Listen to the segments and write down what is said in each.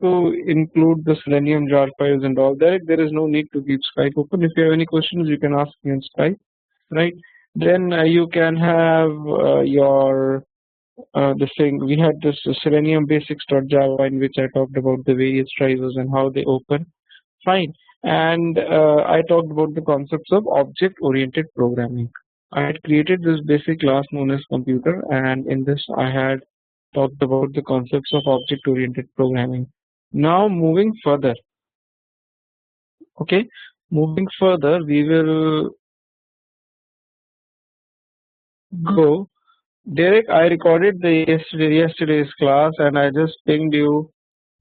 to include the Selenium jar files and all that. There is no need to keep Skype open. If you have any questions, you can ask me on Skype, right? Then you can have your this thing. We had this Selenium Basics.java in which I talked about the various drivers and how they open. Fine. And I talked about the concepts of object-oriented programming. I had created this basic class known as computer, and in this I had talked about the concepts of object-oriented programming. Now moving further, okay, moving further, we will go. Derek, I recorded the yesterday's class, and I just pinged you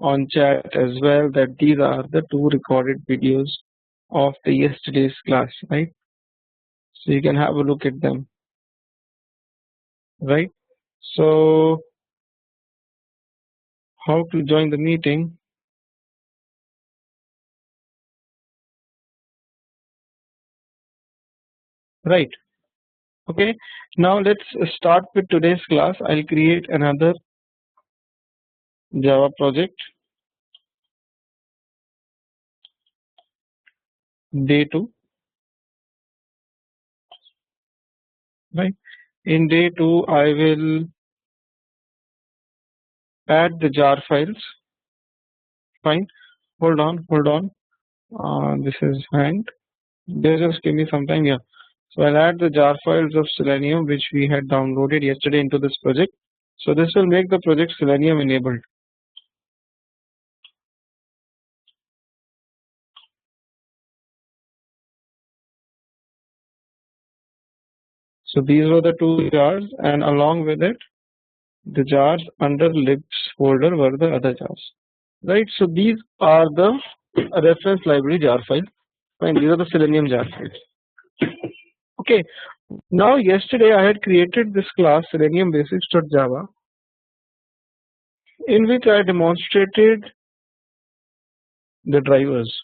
on chat as well that these are the two recorded videos of the yesterday's class, right? So you can have a look at them, right? So how to join the meeting? Right. Okay. Now let's start with today's class. I'll create another Java project. Day 2. Right. In day 2, I will add the jar files. Fine. Hold on. This is hanged. Just give me some time. Yeah. So I'll add the jar files of Selenium which we had downloaded yesterday into this project. So this will make the project Selenium enabled. So these were the two jars, and along with it, the jars under libs folder were the other jars. Right. So these are the reference library jar files. Fine. These are the Selenium jar files. Okay. Now yesterday I had created this class Selenium Basics.java in which I demonstrated the drivers.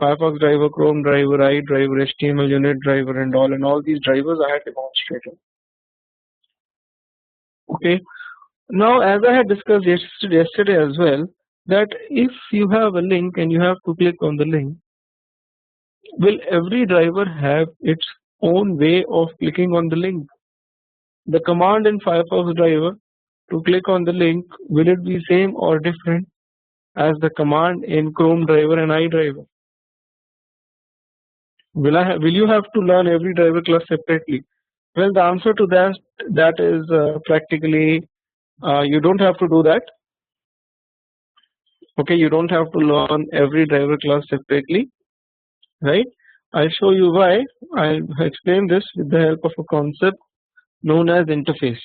Firefox driver, Chrome driver, IE driver, HTML unit driver, and all these drivers I had demonstrated. Okay. Now, as I had discussed yesterday as well, that if you have a link and you have to click on the link, will every driver have its own way of clicking on the link? The command in Firefox driver to click on the link, will it be same or different as the command in Chrome driver and IE driver? Will you have to learn every driver class separately? Well, the answer to that is practically you don't have to do that. Okay, you don't have to learn every driver class separately, right? I'll show you why. I'll explain this with the help of a concept known as interface.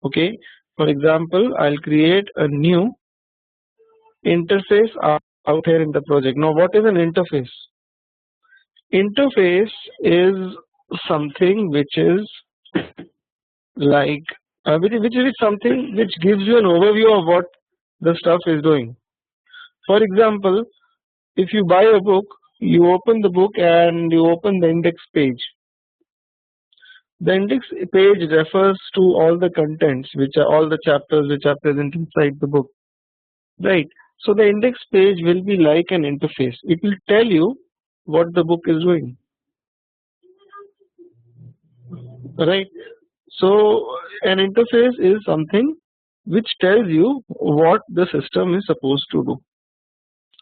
Okay, for example, I'll create a new interface out here in the project. Now, what is an interface? Interface is something which is like which is something which gives you an overview of what the stuff is doing. For example, if you buy a book, you open the book and you open the index page. The index page refers to all the contents, which are all the chapters which are present inside the book, right? So the index page will be like an interface. It will tell you what the book is doing, right? So an interface is something which tells you what the system is supposed to do.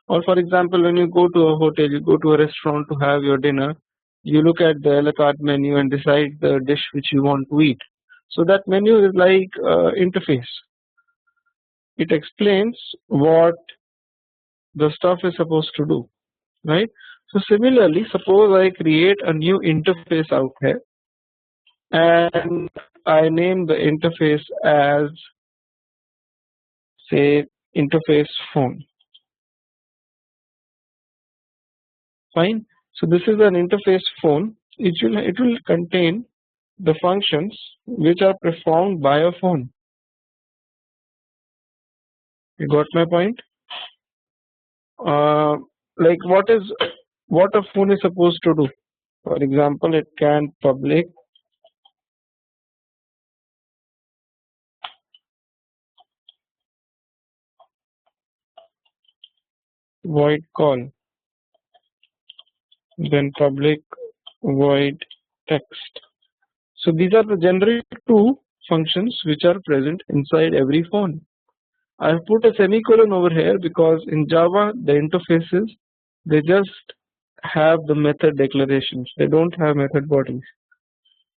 Or for example, when you go to a hotel, you go to a restaurant to have your dinner, you look at the a la carte menu and decide the dish which you want to eat. So that menu is like interface. It explains what the stuff is supposed to do, right? So similarly, suppose I create a new interface out here and I name the interface as, say, interface phone. Fine. So this is an interface phone. It will contain the functions which are performed by a phone. You got my point? Like what a phone is supposed to do. For example, it can public void call, then public void text. So these are the generic two functions which are present inside every phone. I have put a semicolon over here because in Java the interfaces, they just have the method declarations, they don't have method bodies.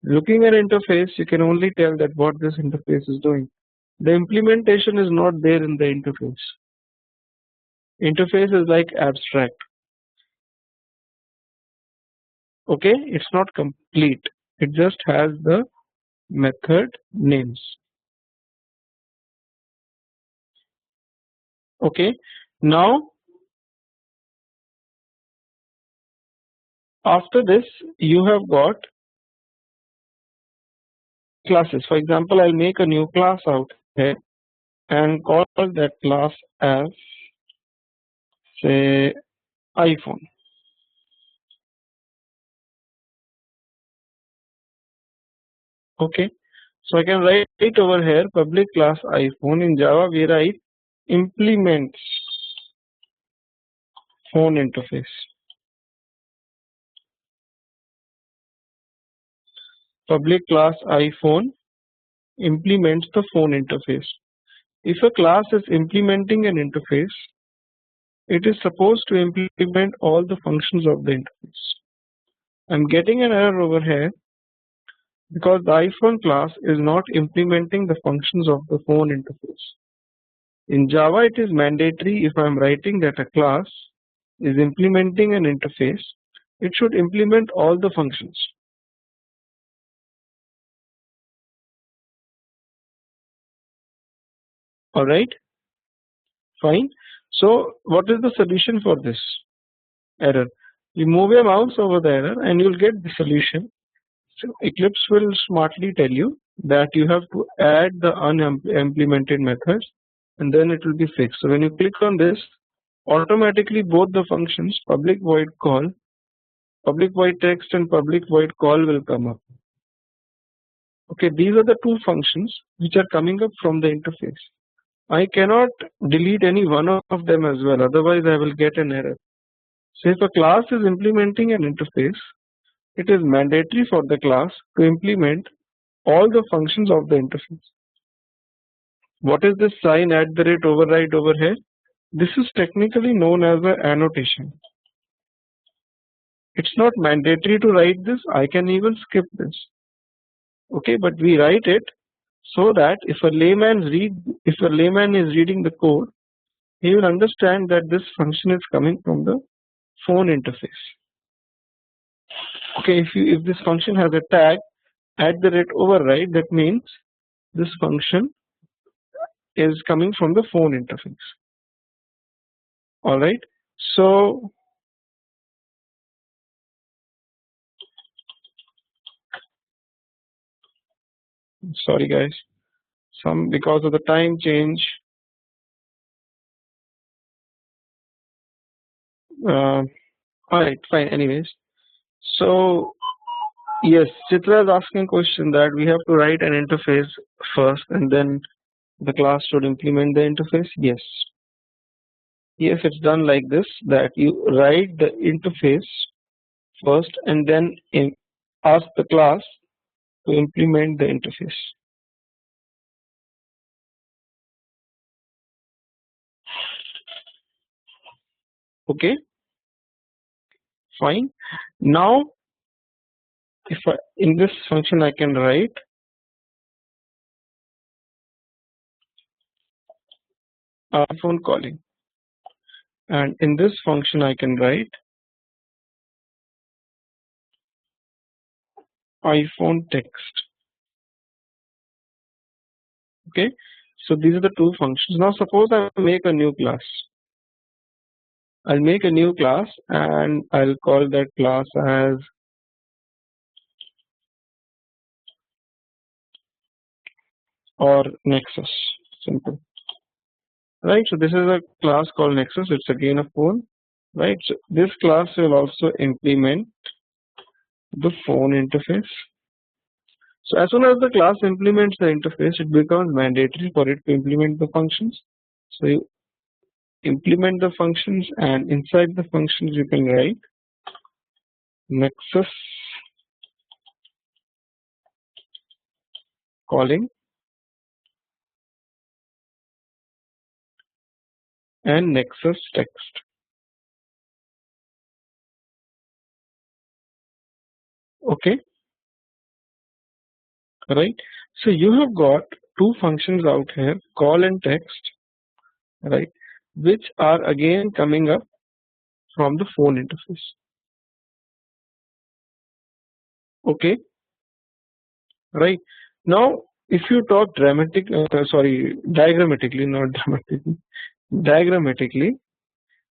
Looking at interface, you can only tell that what this interface is doing. The implementation is not there in the interface. Interface is like abstract. Okay, it's not complete. It just has the method names. Okay, now after this you have got classes. For example, I'll make a new class out here and call that class as, say, iPhone. Okay, so I can write it over here public class iPhone. In Java we write implements phone interface. Public class iPhone implements the phone interface. If a class is implementing an interface, it is supposed to implement all the functions of the interface. I'm getting an error over here because the iPhone class is not implementing the functions of the phone interface. In Java it is mandatory, if I am writing that a class is implementing an interface, it should implement all the functions. Alright, fine. So what is the solution for this error? You move your mouse over the error and you will get the solution. So Eclipse will smartly tell you that you have to add the unimplemented methods and then it will be fixed. So when you click on this, automatically both the functions public void call, public void text and public void call will come up. Okay, these are the two functions which are coming up from the interface. I cannot delete any one of them as well, otherwise I will get an error. So if a class is implementing an interface, it is mandatory for the class to implement all the functions of the interface. What is this sign @ override over here? This is technically known as an annotation. It's not mandatory to write this, I can even skip this. Okay, but we write it so that if a layman is reading the code, he will understand that this function is coming from the phone interface. Okay, if this function has a tag @ override, that means this function is coming from the phone interface. Alright, so sorry guys, because of the time change, alright, fine. Anyways, so yes, Chitra is asking a question that we have to write an interface first and then the class should implement the interface. Yes, it's done like this, that you write the interface first and then ask the class to implement the interface. Okay, fine. Now if in this function I can write iPhone calling, and in this function I can write iPhone text. Okay, so these are the two functions. Now suppose I make a new class. I'll make a new class and I'll call that class as or Nexus. Simple. Right, so this is a class called Nexus. It's again a phone. Right, so this class will also implement the phone interface. So as soon as the class implements the interface, it becomes mandatory for it to implement the functions. So implement the functions, and inside the functions you can write nexus calling and nexus text. Okay, right? So you have got two functions out here, call and text, right, which are again coming up from the phone interface. Okay, right? Now if you talk diagrammatically, not dramatically, diagrammatically,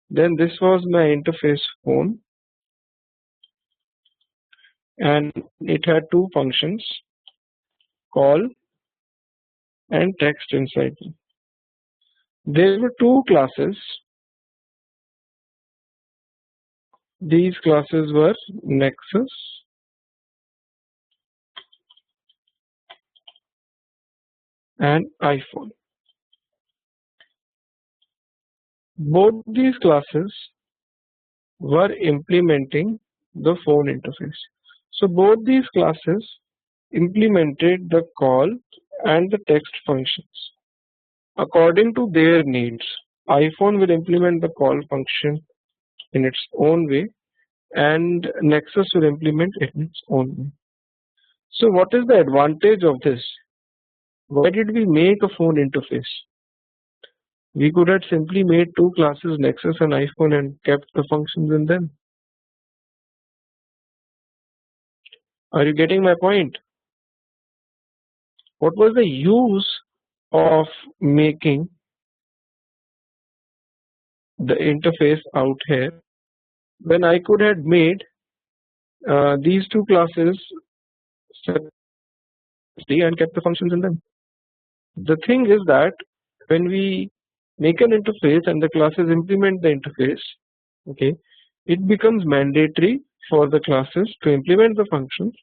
then this was my interface phone, and it had two functions, call and text inside them. There were two classes. These classes were Nexus and iPhone. Both these classes were implementing the phone interface. So both these classes implemented the call and the text functions according to their needs. iPhone will implement the call function in its own way, and Nexus will implement it in its own way. So what is the advantage of this? Why did we make a phone interface? We could have simply made two classes, Nexus and iPhone, and kept the functions in them. Are you getting my point? What was the use of making the interface out here when I could have made these two classes separately and kept the functions in them? The thing is that when we make an interface and the classes implement the interface, okay, it becomes mandatory for the classes to implement the functions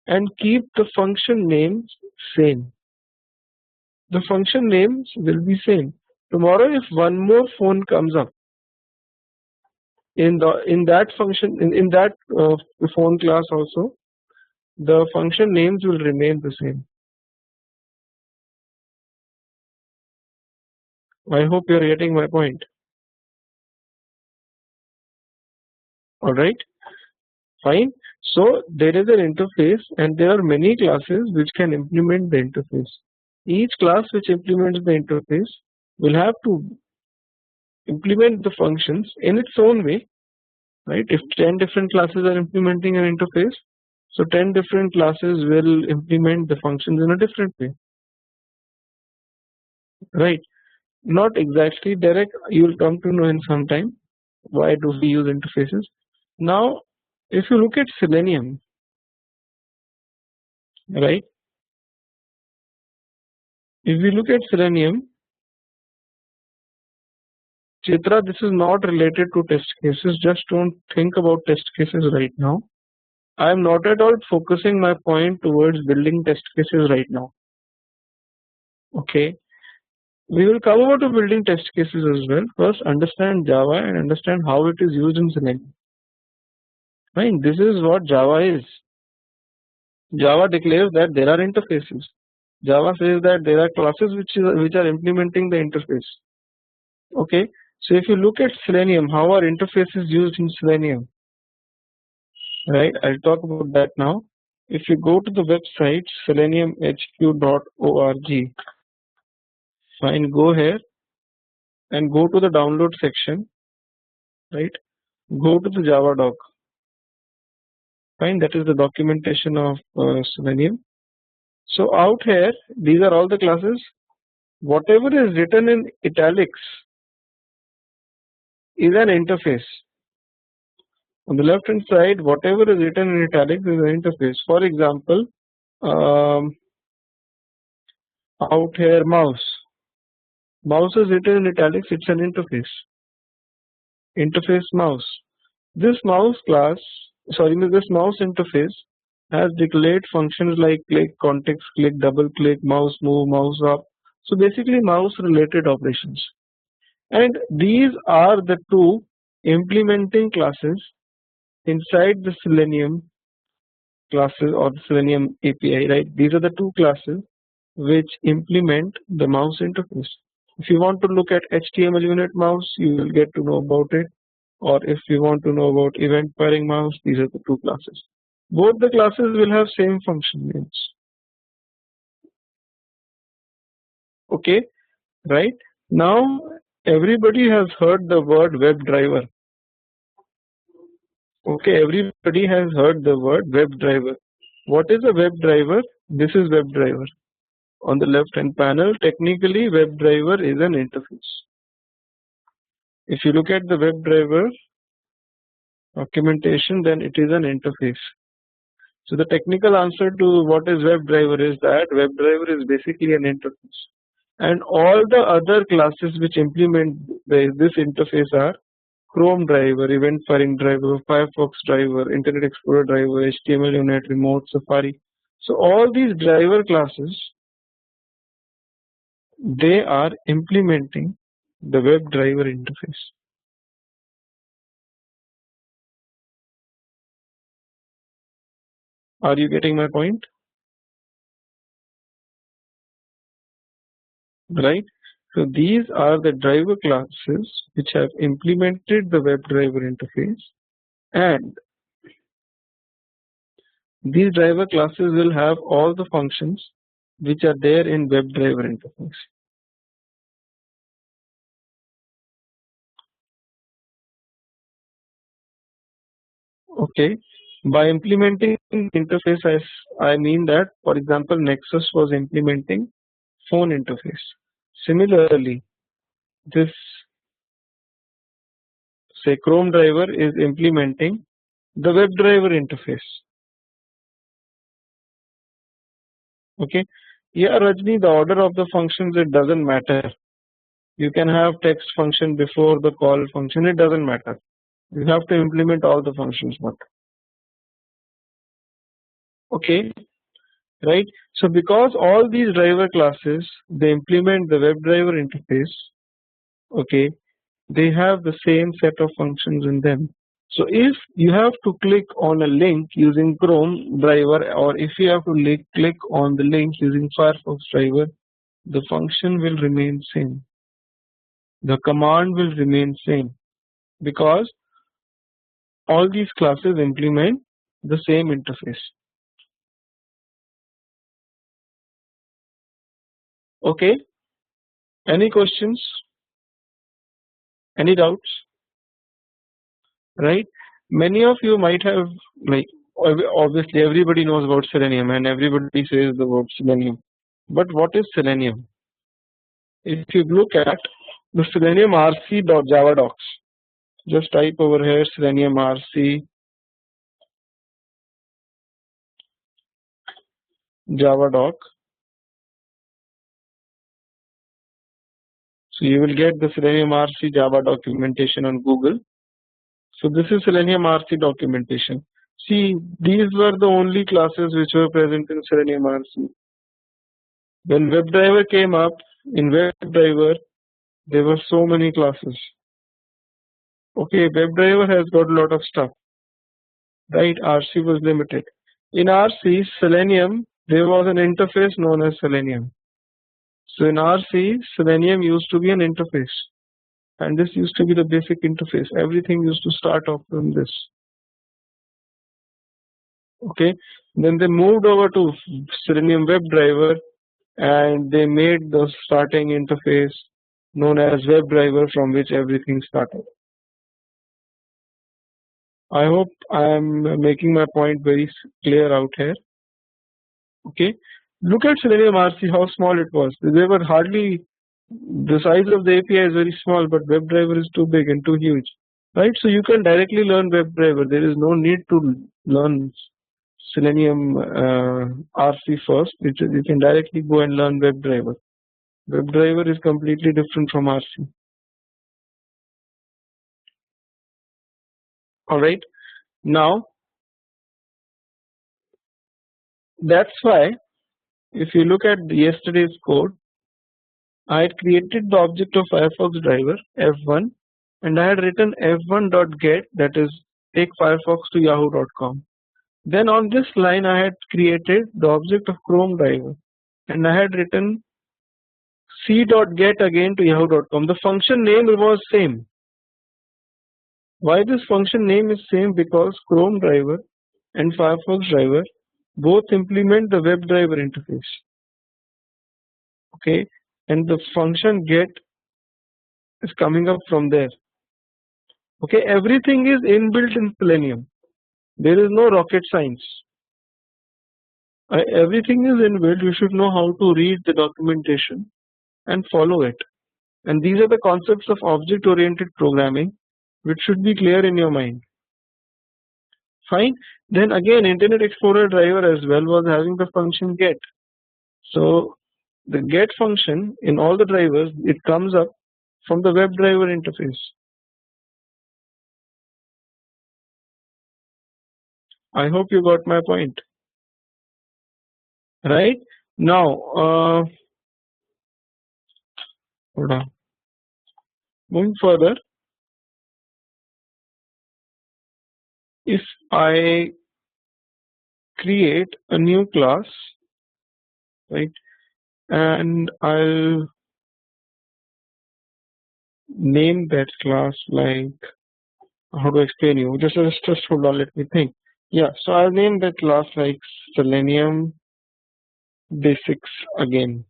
and keep the function names same. The function names will be same. Tomorrow, if one more phone comes up in that function in that phone class also, the function names will remain the same. I hope you are getting my point. All right, fine. So there is an interface, and there are many classes which can implement the interface. Each class which implements the interface will have to implement the functions in its own way, right? If 10 different classes are implementing an interface, so 10 different classes will implement the functions in a different way, right? Not exactly direct, you will come to know in some time why do we use interfaces. Now if you look at Selenium, right, if we look at Selenium, Chitra, this is not related to test cases, just don't think about test cases right now. I am not at all focusing my point towards building test cases right now. Okay, we will come over to building test cases as well. First understand Java and understand how it is used in Selenium. Fine, this is what Java is. Java declares that there are interfaces. Java says that there are classes which are implementing the interface. Okay, so if you look at Selenium, how are interfaces used in Selenium? Right, I'll talk about that now. If you go to the website seleniumhq.org, fine, go here and go to the download section, right? Go to the Java doc. Fine, that is the documentation of Selenium. So out here, these are all the classes. Whatever is written in italics is an interface. On the left hand side, whatever is written in italics is an interface. For example, out here mouse. Mouse is written in italics, it's an interface. Interface mouse. This mouse class, this mouse interface has declared functions like click, context click, double click, mouse move, mouse up. So basically mouse related operations. and these are the two implementing classes inside the Selenium classes or the Selenium API, right? These are the two classes which implement the mouse interface. If you want to look at HTML unit mouse, you will get to know about it, or if you want to know about event pairing mouse, these are the two classes. Both the classes will have same function names. Okay, right? Now everybody has heard the word WebDriver. Okay, everybody has heard the word WebDriver. What is a WebDriver? This is WebDriver. On the left hand panel, technically WebDriver is an interface. If you look at the WebDriver documentation, then it is an interface. So the technical answer to what is WebDriver is that WebDriver is basically an interface, and all the other classes which implement this interface are Chrome driver, event pairing driver, Firefox driver, Internet Explorer driver, HTML unit, remote, Safari. So all these driver classes, they are implementing the WebDriver interface. Are you getting my point? Right? So these are the driver classes which have implemented the WebDriver interface, and these driver classes will have all the functions which are there in WebDriver interface. Okay, by implementing interface, I mean that, for example, Nexus was implementing phone interface. Similarly, this say Chrome driver is implementing the WebDriver interface. Okay, yeah, Rajni, the order of the functions, it doesn't matter. You can have text function before the call function, it doesn't matter. You have to implement all the functions, but okay, right? So because all these driver classes, they implement the WebDriver interface, okay, they have the same set of functions in them. So if you have to click on a link using Chrome driver, or if you have to click on the link using Firefox driver, the function will remain same. The command will remain same, because all these classes implement the same interface. Okay, any questions? Any doubts? Right? Many of you might have, like, obviously everybody knows about Selenium and everybody says the word Selenium. But what is Selenium? If you look at the Selenium RC.java docs, just type over here Selenium RC Java doc. So you will get the Selenium RC Java documentation on Google. So this is Selenium RC documentation. See, these were the only classes which were present in Selenium RC. When WebDriver came up, in WebDriver there were so many classes. Okay, WebDriver has got a lot of stuff, right? RC was limited. In RC, Selenium, there was an interface known as Selenium. So in RC, Selenium used to be an interface, and this used to be the basic interface. Everything used to start off from this. Okay, then they moved over to Selenium WebDriver, and they made the starting interface known as WebDriver, from which everything started. I hope I am making my point very clear out here. Okay, look at Selenium RC, how small it was. They were hardly, the size of the API is very small, but WebDriver is too big and too huge, right? So you can directly learn WebDriver. There is no need to learn Selenium RC first. You can directly go and learn WebDriver. WebDriver is completely different from RC. All right. Now, that's why if you look at yesterday's code, I had created the object of Firefox driver f1 and I had written f1.get, that is take Firefox to yahoo.com. Then on this line I had created the object of Chrome driver and I had written c.get again to yahoo.com. The function name was same. Why this function name is same? Because Chrome driver and Firefox driver both implement the Webdriver interface. Okay, and the function get is coming up from there. Okay, everything is inbuilt in Selenium. There is no rocket science. Everything is inbuilt. You should know how to read the documentation and follow it. And these are the concepts of object-oriented programming, which should be clear in your mind. Fine. Then again, Internet Explorer driver as well was having the function get. So the get function in all the drivers, it comes up from the Webdriver interface. I hope you got my point. Right now, hold on. Moving further, if I create a new class, right, and I'll name that class like, how to explain you? Just hold on, let me think. Yeah, so I'll name that class like Selenium Basics again.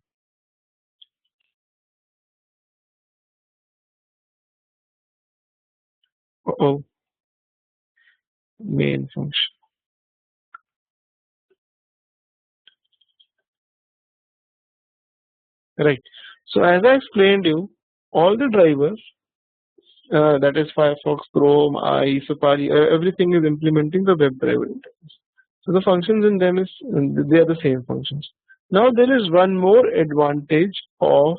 Main function. Right. So as I explained you, all the drivers, that is Firefox, Chrome, IE, Safari, everything is implementing the WebDriver interface. So the functions in them is they are the same functions. Now there is one more advantage of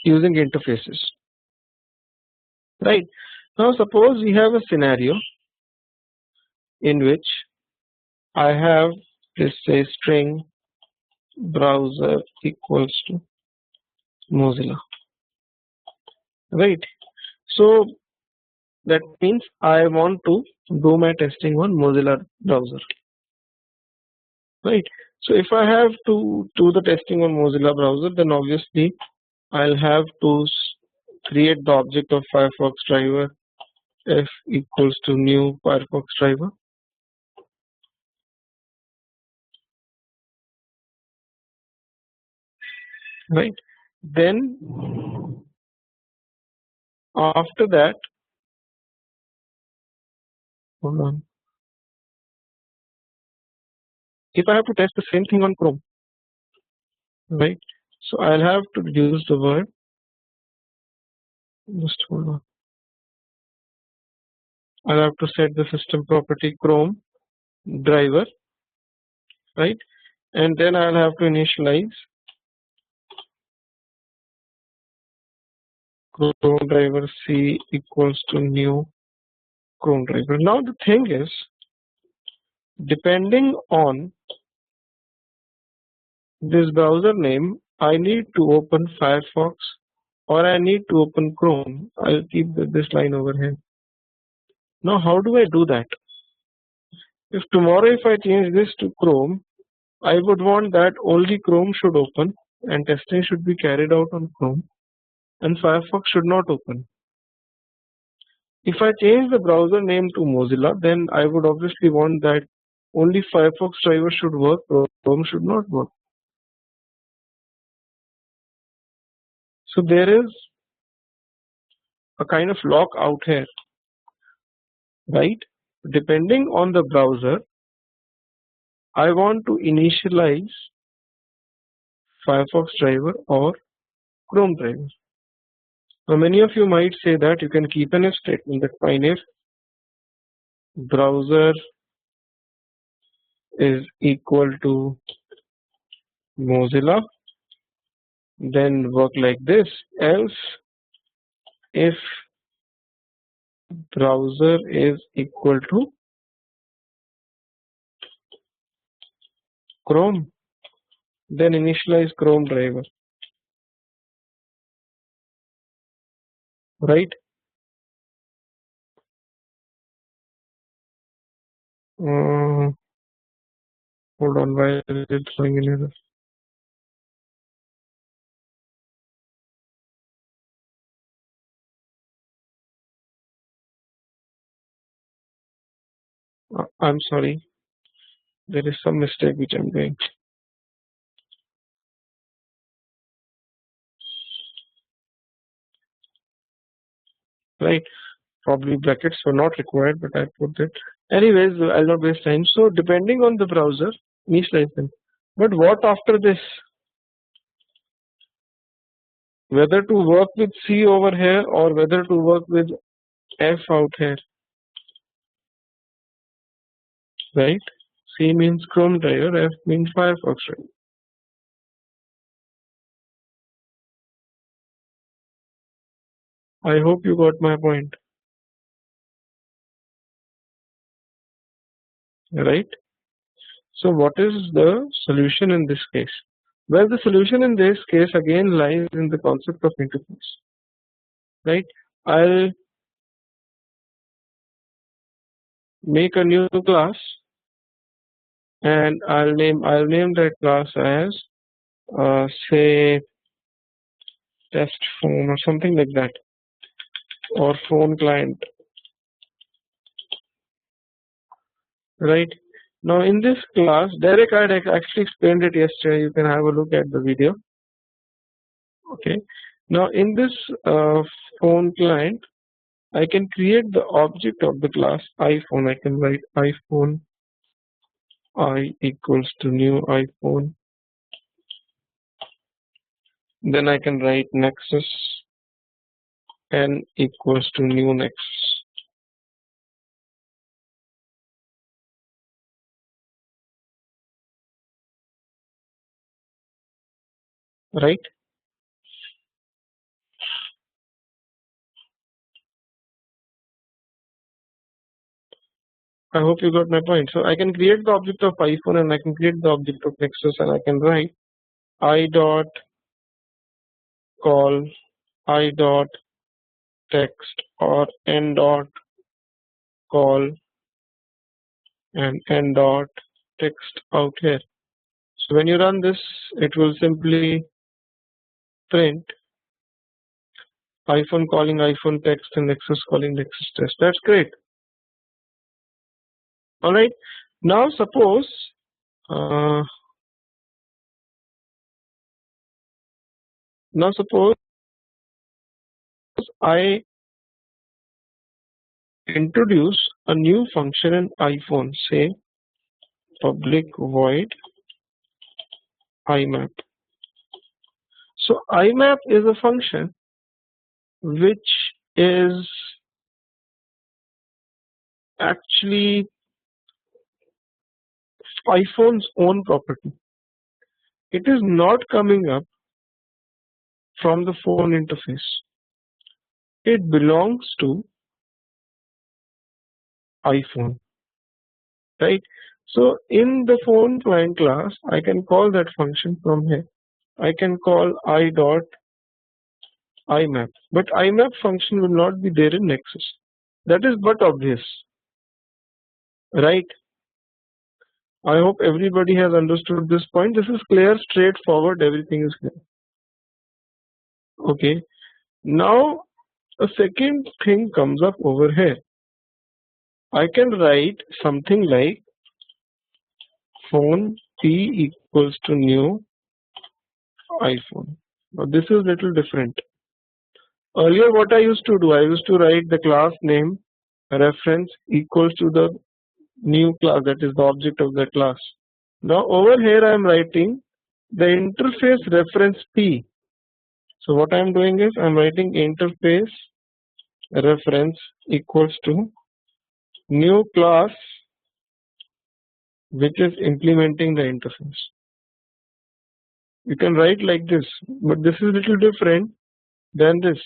using interfaces. Right. Now suppose we have a scenario in which I have this say string browser equals to Mozilla. Right. So that means I want to do my testing on Mozilla browser. Right. So if I have to do the testing on Mozilla browser, then obviously I'll have to create the object of Firefox driver f equals to new Firefox driver. Right. Then after that, hold on. If I have to test the same thing on Chrome, right? So I'll have to use the word. Just hold on. I'll have to set the system property Chrome driver, right? And then I'll have to initialize Chrome driver C equals to new Chrome driver. Now the thing is, depending on this browser name, I need to open Firefox or I need to open Chrome. I'll keep this line over here. Now how do I do that? If tomorrow if I change this to Chrome, I would want that only Chrome should open and testing should be carried out on Chrome and Firefox should not open. If I change the browser name to Mozilla, then I would obviously want that only Firefox driver should work, Chrome should not work. So there is a kind of lock out here, right? Depending on the browser, I want to initialize Firefox driver or Chrome driver. Now many of you might say that you can keep an if statement that fine if browser is equal to Mozilla, then work like this, else if browser is equal to Chrome, then initialize Chrome driver, right? Hold on, why is it showing an error? I'm sorry, there is some mistake which I'm doing. Right, probably brackets were not required, but I put it. Anyways, I'll not waste time. So depending on the browser, initialize them. But what after this? Whether to work with C over here or whether to work with F out here, right? C means Chrome driver, F means Firefox, right? I hope you got my point, right? So what is the solution in this case? Well, the solution in this case again lies in the concept of interface, right? I'll make a new class and I'll name that class as say test phone or something like that, or phone client, right? Now in this class, Derek I actually explained it yesterday. You can have a look at the video. Okay. Now in this phone client, I can create the object of the class iPhone. I can write iPhone I equals to new iPhone. Then I can write Nexus N equals to new Nexus. Right? I hope you got my point. So I can create the object of iPhone and I can create the object of Nexus and I can write I dot call I dot text or N dot call and N dot text out here. So when you run this, it will simply print iPhone calling iPhone text and Nexus calling Nexus test. That's great. All right. Now suppose I introduce a new function in iPhone, say public void IMAP. So IMAP is a function which is actually iPhone's own property. It is not coming up from the phone interface. It belongs to iPhone, right? So in the phone client class, I can call that function from here. I can call I dot IMAP, but IMAP function will not be there in Nexus. That is but obvious, right? I hope everybody has understood this point. This is clear, straightforward, everything is clear. Okay, now a second thing comes up over here. I can write something like phone P equals to new iPhone. Now this is little different. Earlier what I used to do, I used to write the class name reference equals to the new class, that is the object of the class. Now over here I am writing the interface reference P. So what I am doing is I am writing interface reference equals to new class which is implementing the interface. You can write like this, but this is little different than this.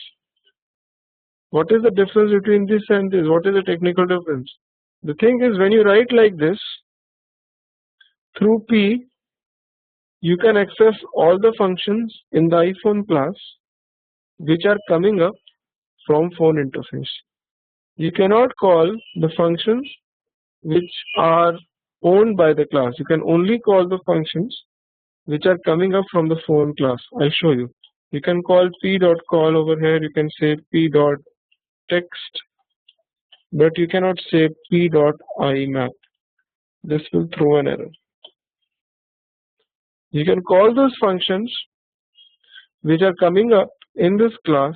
What is the difference between this and this? What is the technical difference? The thing is, when you write like this, through P, you can access all the functions in the iPhone class which are coming up from phone interface. You cannot call the functions which are owned by the class. You can only call the functions which are coming up from the phone class. I'll show you. You can call p.call over here. You can say p.text, but you cannot say p.imap. This will throw an error. You can call those functions which are coming up in this class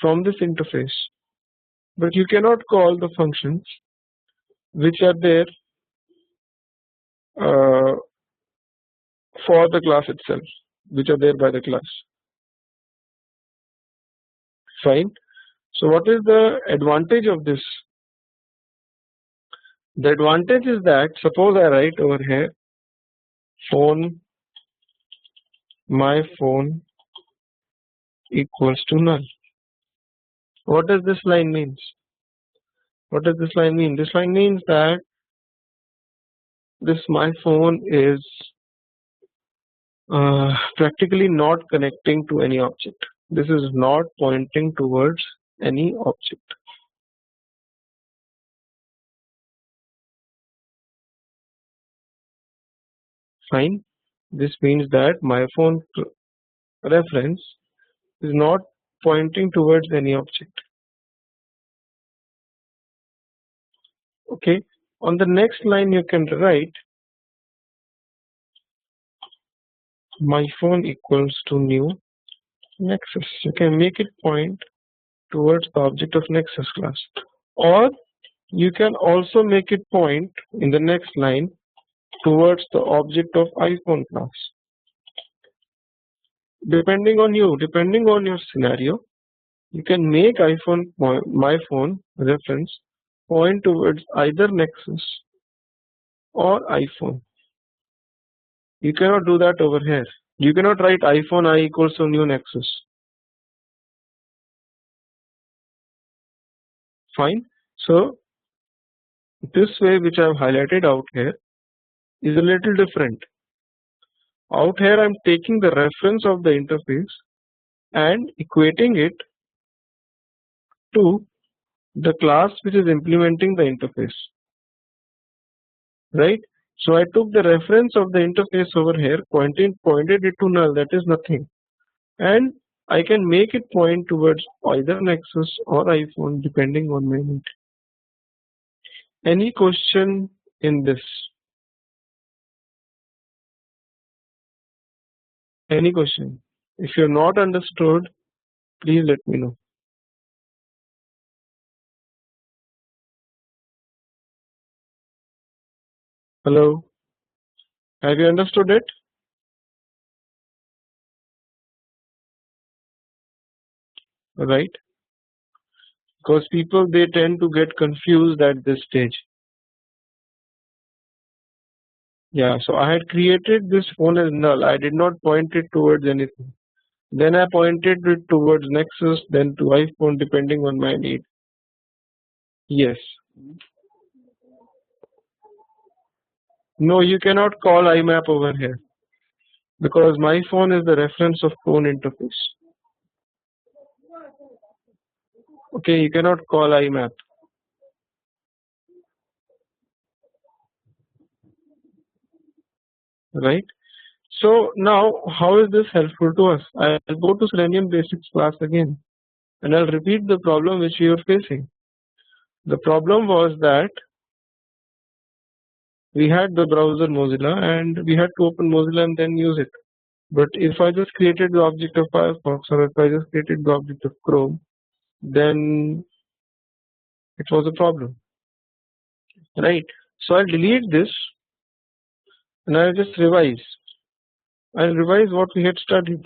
from this interface, but you cannot call the functions which are there for the class itself, which are there by the class. Fine. So what is the advantage of this? The advantage is that suppose I write over here phone, my phone equals to null. What does this line means? What does this line mean? This line means that this my phone is practically not connecting to any object. This is not pointing towards any object. Fine. This means that my phone reference is not pointing towards any object. Okay. On the next line you can write my phone equals to new Nexus. You can make it point towards the object of Nexus class, or you can also make it point in the next line towards the object of iPhone class. Depending on you, depending on your scenario, you can make my phone reference point towards either Nexus or iPhone. You cannot do that over here. You cannot write iPhone I equals to new Nexus. Fine. So this way which I have highlighted out here is a little different. Out here I am taking the reference of the interface and equating it to the class which is implementing the interface. Right? So I took the reference of the interface over here, pointed it to null, that is nothing. And I can make it point towards either Nexus or iPhone depending on my need. Any question in this? Any question? If you're not understood, please let me know. Hello? Have you understood it? Right? Because people, they tend to get confused at this stage. Yeah, so I had created this phone as null. I did not point it towards anything. Then I pointed it towards Nexus, then to iPhone depending on my need. Yes. No, you cannot call IMAP over here because my phone is the reference of phone interface. Okay, you cannot call IMAP. Right? So now how is this helpful to us? I'll go to Selenium Basics class again and I'll repeat the problem which we were facing. The problem was that we had the browser Mozilla and we had to open Mozilla and then use it. But if I just created the object of Firefox or if I just created the object of Chrome, then it was a problem. Right? So I'll delete this and I'll just revise. I'll revise what we had studied.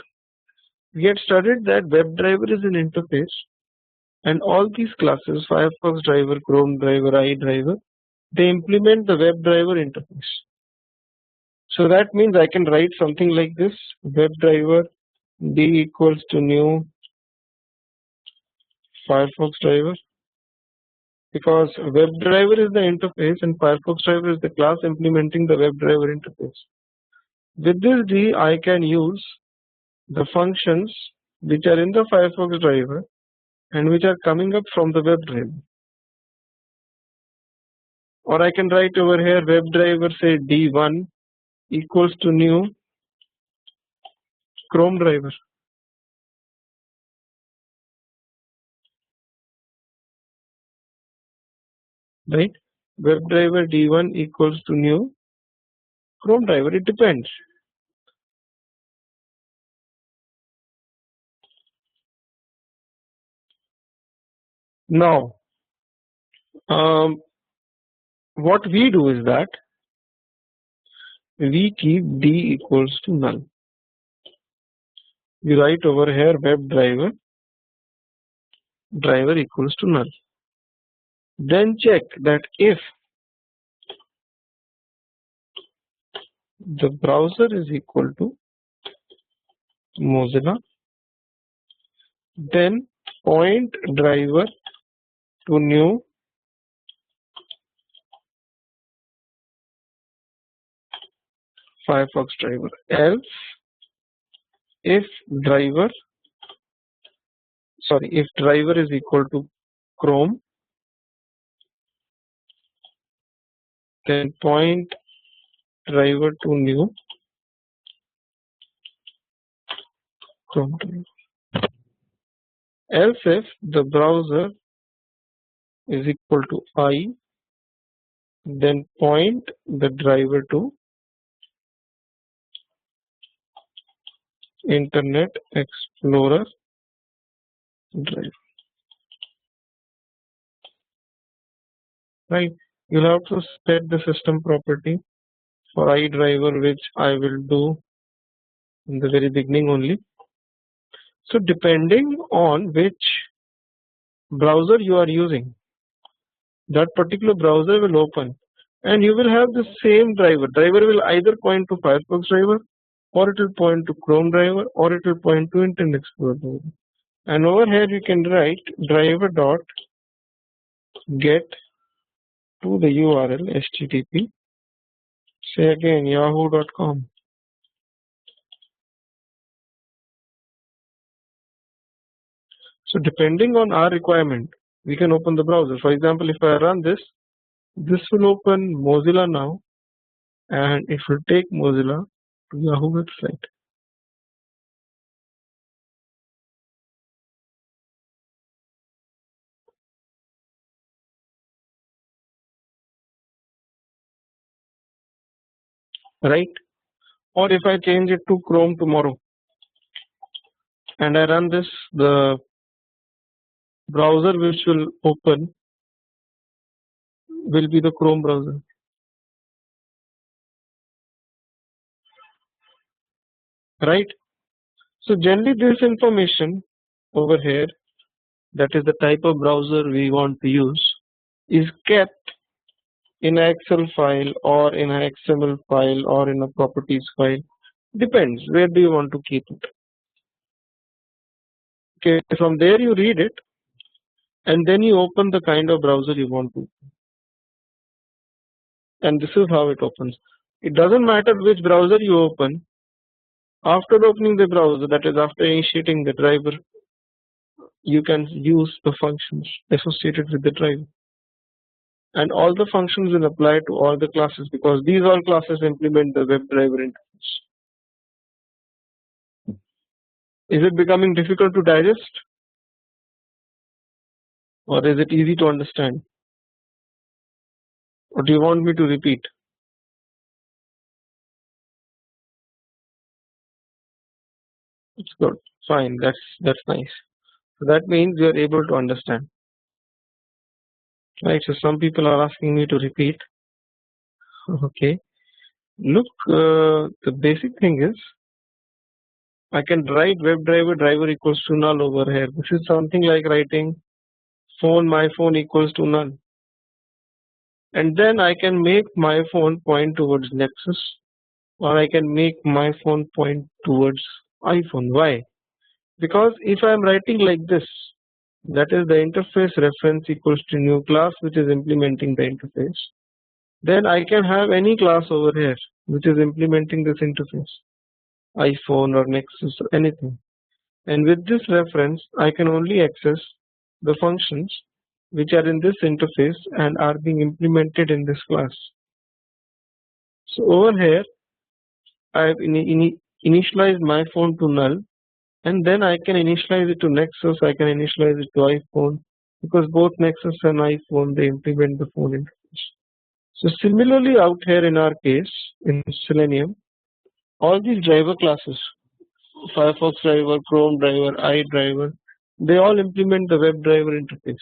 We had studied that Webdriver is an interface and all these classes, Firefox driver, Chrome driver, iDriver, they implement the Webdriver interface. So that means I can write something like this: Webdriver d equals to new Firefox driver, because Webdriver is the interface and Firefox driver is the class implementing the Webdriver interface. With this D, I can use the functions which are in the Firefox driver and which are coming up from the WebDriver. Or I can write over here WebDriver say D1 equals to new Chrome driver. Right? WebDriver D1 equals to new Chrome driver. It depends. Now, what we do is that we keep D equals to null. We write over here WebDriver driver equals to null. Then check that if the browser is equal to Mozilla, then point driver to new Firefox driver. Else, if driver is equal to Chrome, then point driver to new Chrome driver. Else, if the browser is equal to I, then point the driver to Internet Explorer driver. Right? You'll have to set the system property for iDriver, which I will do in the very beginning only. So depending on which browser you are using, that particular browser will open and you will have the same driver. Driver will either point to Firefox driver, or it will point to Chrome driver, or it will point to Internet Explorer driver. And over here you can write driver dot get to the URL http, say again yahoo.com. So depending on our requirement, we can open the browser. For example, if I run this will open Mozilla now, and it will take Mozilla to Yahoo website. Right? Or if I change it to Chrome tomorrow and I run this, the browser which will open will be the Chrome browser. Right? So generally this information over here, that is the type of browser we want to use, is kept in an Excel file or in an XML file or in a properties file. Depends where do you want to keep it. Okay, from there you read it and then you open the kind of browser you want to. And this is how it opens. It doesn't matter which browser you open. After opening the browser, that is after initiating the driver, you can use the functions associated with the driver. And all the functions will apply to all the classes because these all classes implement the Webdriver interface. Is it becoming difficult to digest? Or is it easy to understand? Or do you want me to repeat? It's good. Fine. That's nice. So that means you are able to understand. Right. So some people are asking me to repeat. Okay. Look, the basic thing is I can write Webdriver driver equals to null over here. This is something like writing my phone equals to null. And then I can make my phone point towards Nexus, or I can make my phone point towards iPhone. Why? Because if I am writing like this, that is the interface reference equals to new class which is implementing the interface. then I can have any class over here which is implementing this interface, iPhone or Nexus or anything. And with this reference, I can only access the functions which are in this interface and are being implemented in this class. So over here, I have initialized my phone to null, and then I can initialize it to Nexus, I can initialize it to iPhone, because both Nexus and iPhone, they implement the phone interface. So similarly out here in our case, in Selenium, all these driver classes, Firefox driver, Chrome driver, iDriver, they all implement the WebDriver interface.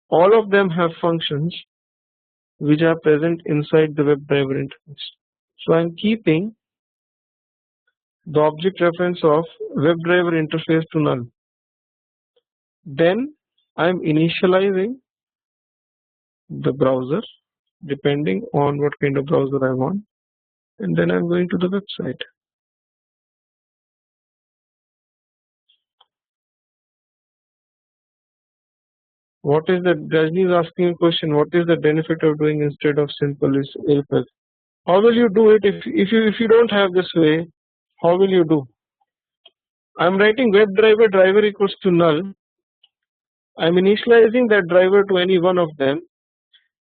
All of them have functions which are present inside the WebDriver interface. So I'm keeping the object reference of WebDriver interface to null. Then I'm initializing the browser depending on what kind of browser I want, and then I'm going to the website. What is the Rajni is asking a question? What is the benefit of doing instead of simple is if else? How will you do it if you don't have this way? How will you do? I'm writing WebDriver driver equals to null. I'm initializing that driver to any one of them,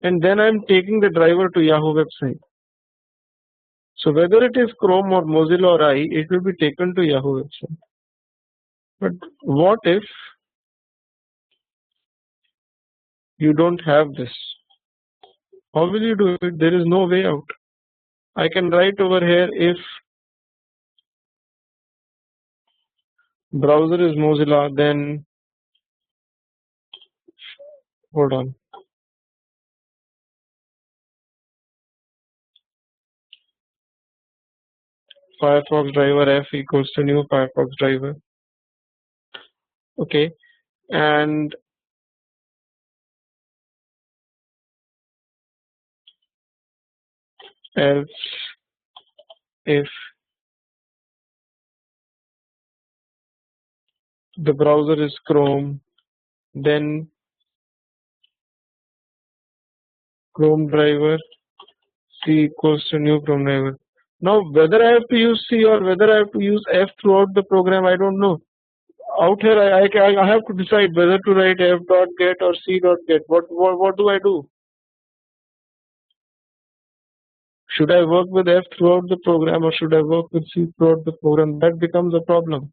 and then I'm taking the driver to Yahoo website. So whether it is Chrome or Mozilla or it will be taken to Yahoo website. But what if you don't have this? How will you do it? There is no way out. I can write over here if browser is Mozilla, then hold on. Firefox driver f equals to new Firefox driver. Okay, and else if the browser is Chrome, then Chrome driver C equals to new Chrome driver. Now whether I have to use C or whether I have to use F throughout the program, I don't know. Out here I have to decide whether to write F dot get or C dot get. What do I do? Should I work with F throughout the program or should I work with C throughout the program? That becomes a problem,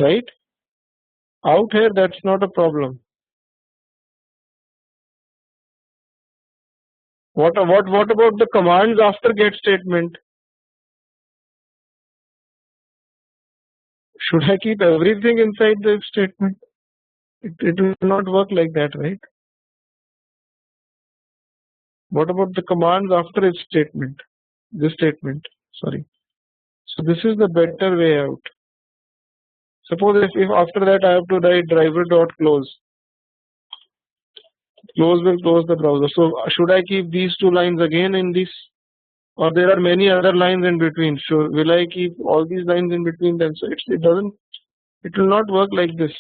right? Out here that's not a problem. What about the commands after get statement? Should I keep everything inside the if statement? It will not work like that, right? What about the commands after if statement? This statement, sorry. So this is the better way out. Suppose if after that I have to write driver dot close. Close will close the browser. So should I keep these two lines again in this, or there are many other lines in between? So will I keep all these lines in between them? So it will not work like this.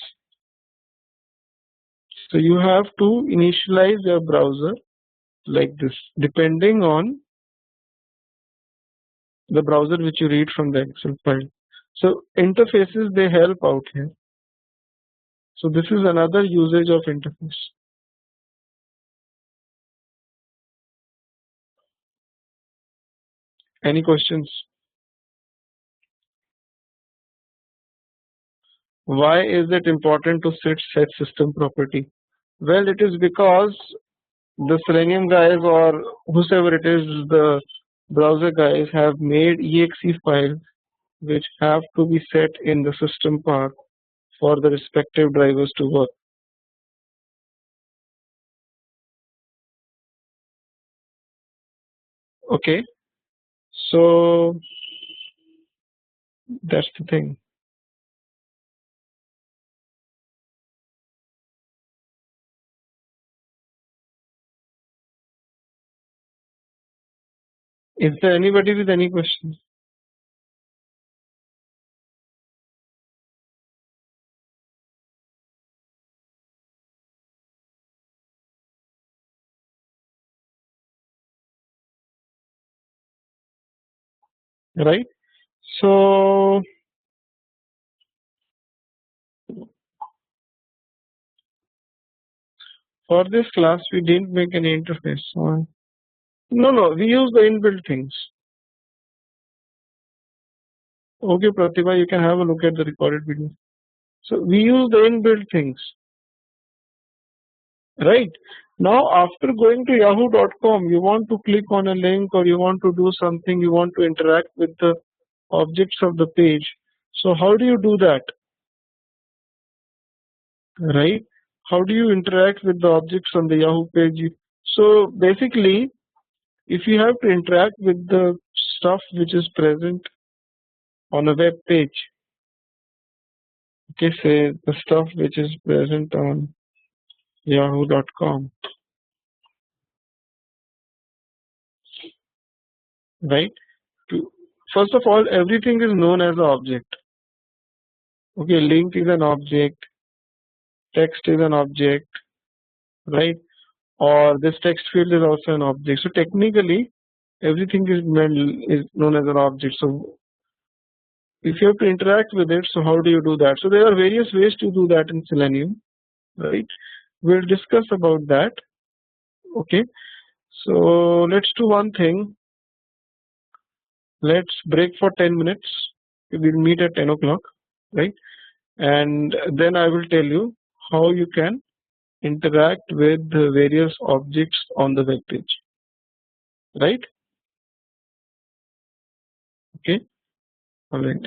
So you have to initialize your browser like this, depending on the browser which you read from the Excel file. So interfaces, they help out here. So this is another usage of interface. Any questions? Why is it important to set system property? Well, it is because the Selenium guys or whosoever it is, the browser guys have made exe files which have to be set in the system path for the respective drivers to work. Okay, so that's the thing. Is there anybody with any questions? right? So for this class we didn't make any interface. No, we use the inbuilt things. Okay, Pratibha, you can have a look at the recorded video. So we use the inbuilt things, right? Now after going to yahoo.com, you want to click on a link or you want to do something, you want to interact with the objects of the page. So how do you do that, right? How do you interact with the objects on the Yahoo page? So basically, if you have to interact with the stuff which is present on a web page, okay, say the stuff which is present on yahoo.com, right? First of all, everything is known as an object. Okay, link is an object, text is an object, right? Or this text field is also an object. So technically, everything is known as an object. So if you have to interact with it, so how do you do that? So there are various ways to do that in Selenium, right? We'll discuss about that. Okay, so let's do one thing. Let's break for 10 minutes. We'll meet at 10 o'clock, right? And then I will tell you how you can interact with the various objects on the web page, right? Okay, all right.